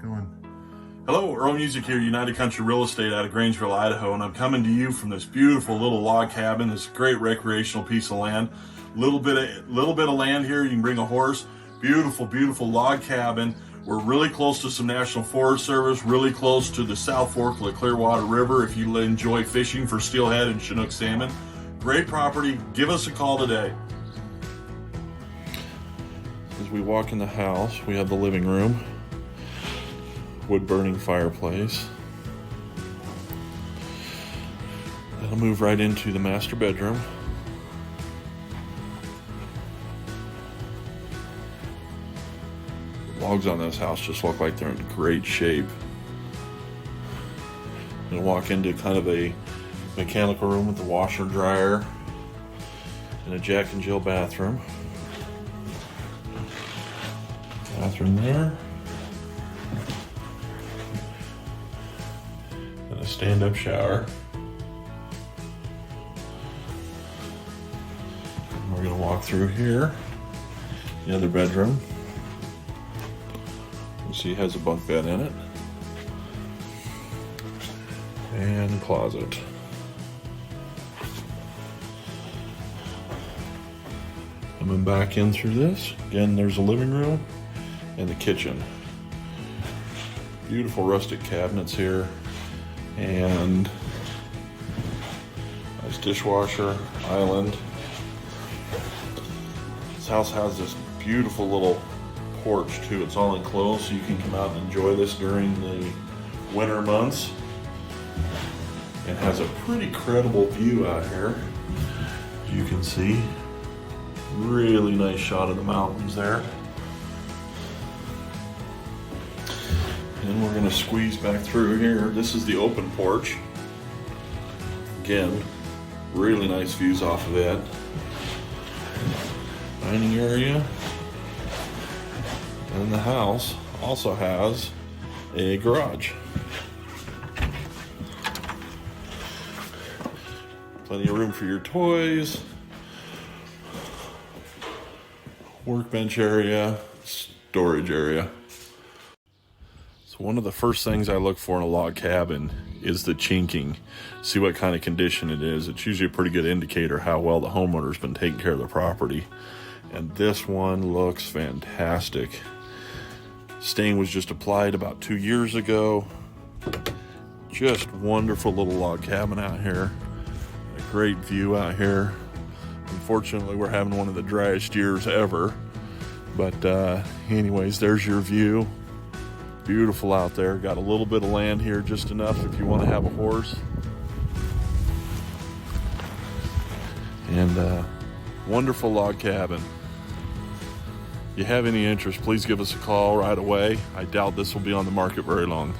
doing? Hello, Earl Music here, United Country Real Estate out of Grangeville, Idaho, and I'm coming to you from this beautiful little log cabin, this great recreational piece of land. Little bit of land here, you can bring a horse. Beautiful, beautiful log cabin. We're really close to some National Forest Service, really close to the Southfork of the Clearwater River if you enjoy fishing for steelhead and Chinook salmon. Great property, give us a call today. As we walk in the house, we have the living room, wood burning fireplace. That'll move right into the master bedroom. The logs on this house just look like they're in great shape. You'll walk into kind of a mechanical room with the washer and dryer and a Jack and Jill bathroom. Bathroom there. And a stand-up shower. And we're going to walk through here. The other bedroom. You see it has a bunk bed in it. And closet. Coming back in through this. Again, there's a living room and the kitchen. Beautiful rustic cabinets here. And nice dishwasher, island. This house has this beautiful little porch too. It's all enclosed, so you can come out and enjoy this during the winter months. It has a pretty credible view out here. As you can see, really nice shot of the mountains there. And we're going to squeeze back through here. This is the open porch. Again, really nice views off of it. Dining area. And the house also has a garage. Plenty of room for your toys. Workbench area, storage area. So one of the first things I look for in a log cabin is the chinking. See what kind of condition it is. It's usually a pretty good indicator how well the homeowner's been taking care of the property. And this one looks fantastic. Stain was just applied about 2 years ago. Just wonderful little log cabin out here. A great view out here. Unfortunately, we're having one of the driest years ever. But anyways, there's your view. Beautiful out there. Got a little bit of land here, just enough if you want to have a horse. And wonderful log cabin. If you have any interest, please give us a call right away. I doubt this will be on the market very long.